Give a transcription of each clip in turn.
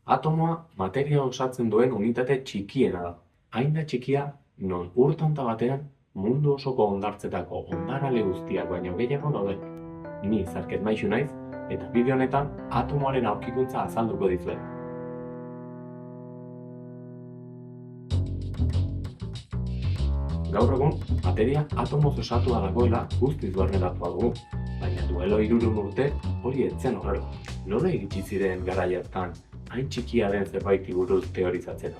Atomoa materia osatzen duen unitate txikiena da. Hain da txikia, non urtanta batean mundu osoko hondartzetako hondarale guztiak baino gehiago daude. Ni Zarket Maixu naiz, eta bideo honetan atomoaren aurkikuntza azalduko dizuet. Gaur egun, materia atomoz osatua dagoela guztiz barneratua dugu, baina duela 300 urte hori ez zen horrela. Nola iritsi ziren garai hartan hain txikia den zerbaiti buruz teorizatzera?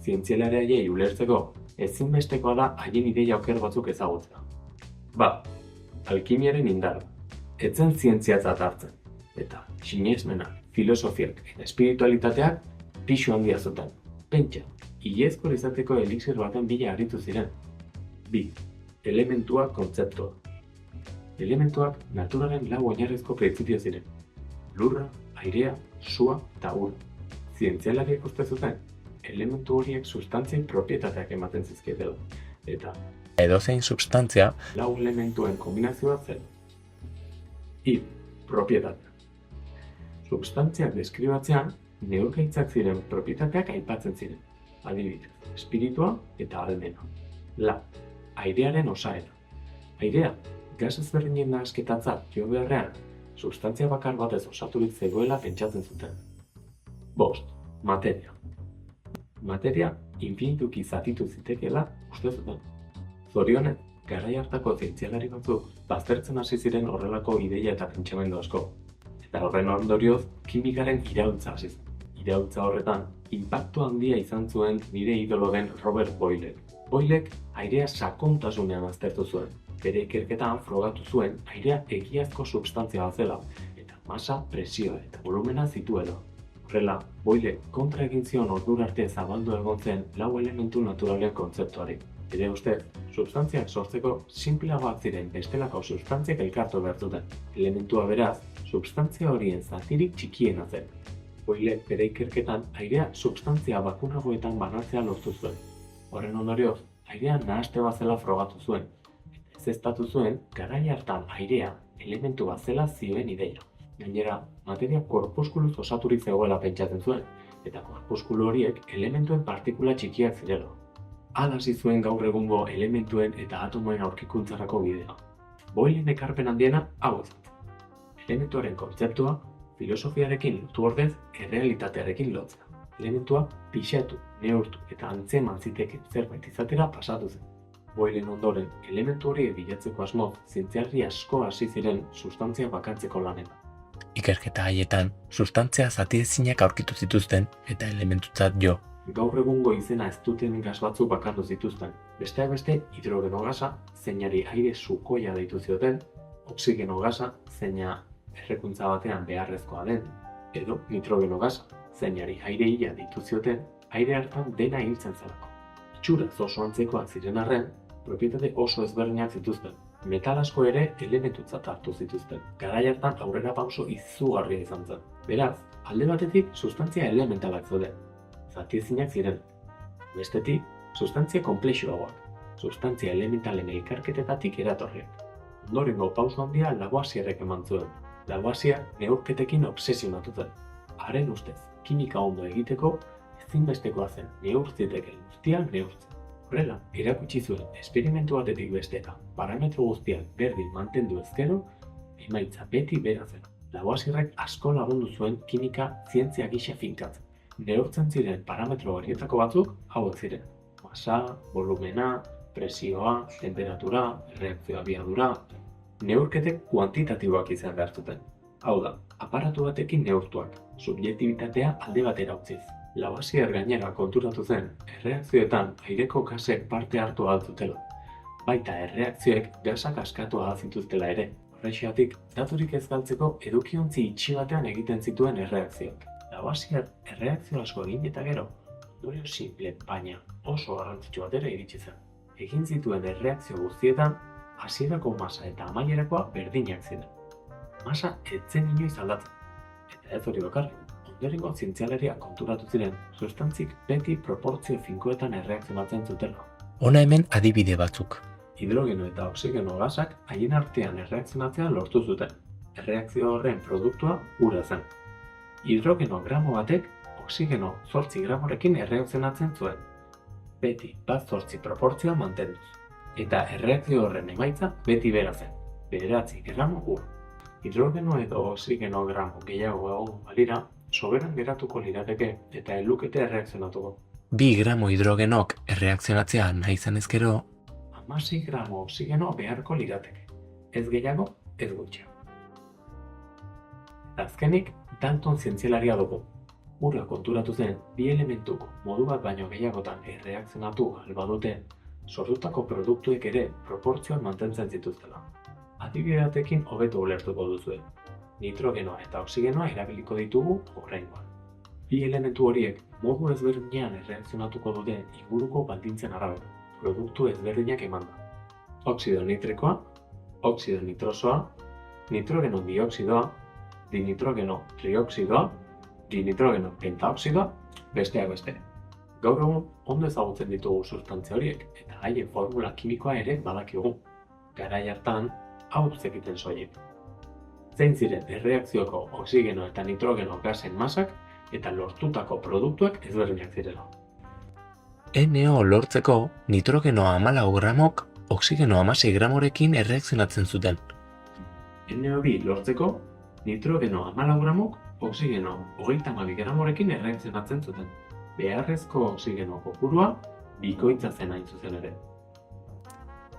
Zientzialariei ulertzeko ezinbestekoa da haien ideia oker batzuk ezagutzea. Alkimiaren indarra. Ez zen zientziatzat hartzen, eta sinesmena, filosofiak eta espiritualitateak pisu handia zuten. Pentsa, ilezkor izateko elixir baten bila aritu ziren. 2. Elementuak kontzeptua. Elementuak naturaren 4 oinarrizko printzipio ziren. Lurra, airea, sua eta ura. Zientzialariek uste zuten, elementu horiek sustantzien propietateak ematen zizkietela. Eta edozein substantzia 4 elementuen kombinazioa zen. Propietatea. Substantziak deskribatzean, neurgaitzak ziren propietateak aipatzen ziren. Adibidez, espiritua eta almena. Airearen osaera. Airea, gas ezberdinen nahasketantzat jo beharrean, substantzia bakar batez osaturik zegoela pentsatzen zuten. 5. Materia. Materia infinituki zatitu zitekeela uste zuten. Zorionez, garai hartako zientzialari batzuk baztertzen hasi ziren horrelako ideia eta pentsamendu asko. Eta horren ondorioz, kimikaren iraultza hasi zen. Iraultza horretan, inpaktu handia izan zuen nire idolo den Robert Boylek. Boylek airea sakontasunean aztertu zuen. Bere ikerketan frogatu zuen airea egiazko substantzia bat zela, eta masa, presioa eta volumena zituela. Horrela, Boylek kontra egin zion ordura arte zabaldu egon zen 4 elementu naturalen kontzeptuari. Bere ustez, substantziak sortzeko sinpleagoak ziren bestelako substantziak elkartu behar zuten. Elementua beraz, substantzia horien zatirik txikiena zen. Boylek bere ikerketan airea substantzia bakunagoetan banatzea lortu zuen. Horren ondorioz, airea nahaste bat zela frogatu zuen. Ezeztatu zuen, garai hartan airea elementu bat zela zioen ideia. Gainera, materia korpuskuluz osaturik zegoela pentsatzen zuen, eta korpuskulu horiek elementuen partikula txikiak zirela. Hala hasi zuen gaur egungo elementuen eta atomoen aurkikuntzarako bidea. Boylen ekarpen handiena hau izan. Elementuaren kontzeptua filosofiarekin lotu ordez errealitatearekin lotzea. Elementua pixatu, neurtu eta antzeman ziteken zerbait izatera pasatu zen. Boylen ondoren, elementu horiek bilatzeko asmoz, zientzialari asko hasi ziren sustantzia bakatzeko lanetan. ikerketa haietan substantzia zatiezinak aurkitu zituzten eta elementutzat jo. Gaur egungo izena ez duten gas batzuk bakandu zituzten. Besteak beste, hidrogeno gasa, zeinari aire sukoia deitu zioten, oxigeno gasa, zeina errekuntza batean beharrezkoa den, edo nitrogeno gasa, zeinari aire hila deitu zioten, aire hartan dena hiltzen zelako. Itxuraz oso antzekoak ziren arren, propietate oso ezberdinak zituzten. Metal asko ere elementutzat hartu zituzten. Garai hartan aurrera pauso izugarria izan zen. Beraz, alde batetik sustantzia elementalak zeuden, zatiezinak ziren. Bestetik, sustantzia konplexuagoak, sustantzia elementalen elkarketetatik eratorriak. Ondorengo pauso handia Lavoisierrek eman zuen. Lavoisier neurketekin obsesionatu zen. Haren ustez, kimika ondo egiteko ezinbestekoa zen neurtzitekeen guztiak neurtzen. Horrela, erakutsi zuen esperimentu batetik bestera, parametro guztiak berdin mantendu ezkero, emaitza beti bera zen. Lavoisierrek asko lagundu zuen kimika zientzia gisa finkatzen. Neurtzen ziren parametro horietako batzuk hauek ziren. Masa, volumena, presioa, temperatura, erreakzio abiadura. Neurketek kuantitatiboak izan behar zuten. Hau da, aparatu batekin neurtuak, subjektibitatea alde batera utziz. Lavoisier gainera konturatu zen, erreakzioetan aireko gasek parte hartu ahal zutela. Baita erreakzioek gasak askatu ahal zituztela ere. Horrexegatik, daturik ez galtzeko edukiontzi itxi batean egiten zituen erreakzioak. Lavoisier erreakzio asko egin eta gero, ondorio simple baina oso garrantzitsu batera iritsi zen. Egin zituen erreakzio guztietan, hasierako masa eta amaierakoa berdinak ziren. Masa ez zen inoiz aldatzen. Eta ez hori bakarrik. Ondorengo zientzialariak konturatu ziren, substantzik beti proportzio finkoetan erreakzionatzen zutela. Hona hemen adibide batzuk. Hidrogeno eta oxigeno gasak haien artean erreakzionatzea lortu zuten. Erreakzio horren produktua ura zen. Hidrogeno gramo batek oksigeno 8 gramorekin erreakzionatzen zuen. Beti 1:8 proportzioa mantenduz. Eta erreakzio horren emaitza beti bera zen, 9 gramo ur. Hidrogeno edo oksigeno gramo gehiago egon balira, soberan geratuko lirateke eta ez lukete erreakzionatuko. 2 gramo hidrogenok erreakzionatzea nahi izanez gero, 16 gramo oksigeno beharko lirateke. Ez gehiago, ez gutxiago. Eta azkenik, Dalton zientzialaria dugu. Ura konturatu zen, bi elementuko modu bat baino gehiagotan erreakzionatu albadute, sortutako produktuek ere proportzioan mantentzen zituztela. Adibide batekin hobeto ulertuko duzue. Nitrogenoa eta oksigenoa erabiliko ditugu oraingoan. Bi elementu horiek modu ezberdinean erreakzionatuko dute inguruko baldintzen arabera, produktu ezberdinak emanda. Oxido nitrikoa, oxido nitrosoa, nitrogeno dioxidoa, dinitrogeno trioxidoa, dinitrogeno pentaoxidoa, besteak beste. Gaur egun ondo ezagutzen ditugu sustantzia horiek eta haien formula kimikoa ere badakigu. Garai hartan, hau zekiten soilik. Zein ziren erreakzioko oksigeno eta nitrogeno gasen masak eta lortutako produktuak ezberdinak zirela. NO lortzeko nitrogeno 14 gramok oksigeno 16 gramorekin erreakzionatzen zuten. NO2 lortzeko nitrogeno 14 gramok oksigeno 32 gramorekin erreakzionatzen zuten. Beharrezko oksigeno kopurua bikoitza zen hain zuzen ere.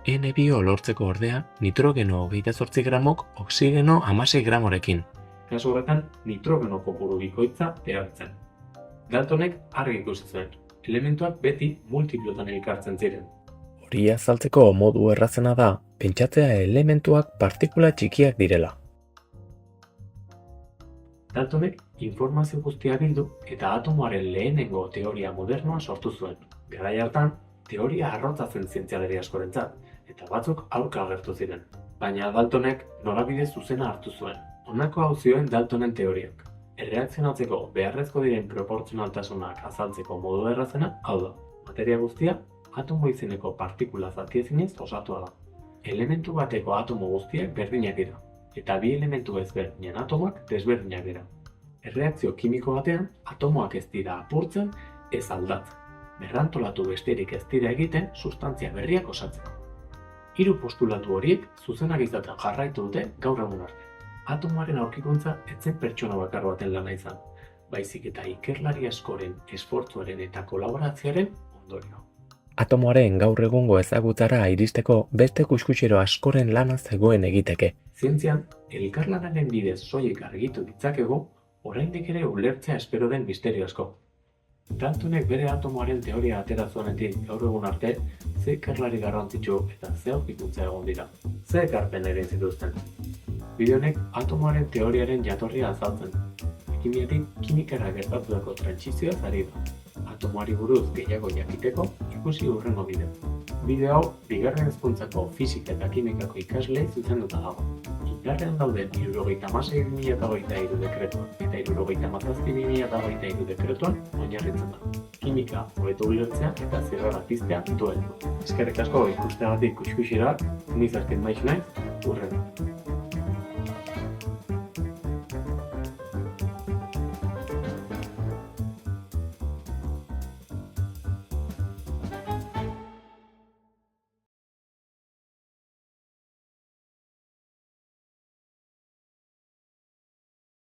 N2O lortzeko ordea nitrogeno 28 gramok oksigeno 16 gramorekin. Kasu horretan, nitrogeno kopuru bikoitza erabiltzen. Daltonek argi ikusi zuen, elementuak beti multiplotan elkartzen ziren. Hori azaltzeko modu errazena da, pentsatzea elementuak partikula txikiak direla. Daltonek informazio guztia bildu eta atomoaren lehenengo teoria modernoa sortu zuen. Garai hartan, teoria arrotza zen zientzialari askorentzat, eta batzuk aurka agertu ziren. Baina Daltonek norabide zuzena hartu zuen. Honako hau zioen Daltonen teoriak. Erreakzionatzeko beharrezko diren proportzionaltasunak azaltzeko modu errazena hau da. Materia guztia atomo izeneko partikula zatiezinez osatua da. Elementu bateko atomo guztiak berdinak dira, eta bi elementu ezberdinen atomoak desberdinak dira. Erreakzio kimiko batean, atomoak ez dira apurtzen, ez aldatzen. Berrantolatu besterik ez dira egiten sustantzia berriak osatzeko. Hiru postulatu horiek zuzenak izaten jarraitu dute gaur egun arte. Atomoaren aurkikuntza ez zen pertsona bakar baten lana izan, baizik eta ikerlari askoren esfortzuaren eta kolaborazioaren ondorio. Atomoaren gaur egungo ezagutzara iristeko beste kuskutsero askoren lana zegoen egiteke. Zientzian, elkarlanaren bidez soilik argitu ditzakegu, oraindik ere ulertzea espero den misterio asko. Daltonek bere atomoaren teoria atera zuenetik gaur egun arte, ze ikerlari garrantzitsu eta ze aurkikuntza egon dira. Ze ekarpen egin zituzten. Bide honek atomoaren teoriaren jatorria azaltzen. Kimiatik kimikara gertatutako trantsizioaz ari da. Atomoari buruz gehiago jakiteko ikusi hurrengo bideo. Bideo hau bigarren hezkuntzako fisika eta kimikako ikaslei zuzenduta dago. Indarrean dauden 76/2023 dekretuan eta 77/2023 dekretuan oinarritzen da. Kimika hobeto ulertzea eta zerrara piztea duen. Eskerrik asko ikusteagatik kuskuxera, ni Zartin Maiz naiz, hurrengo.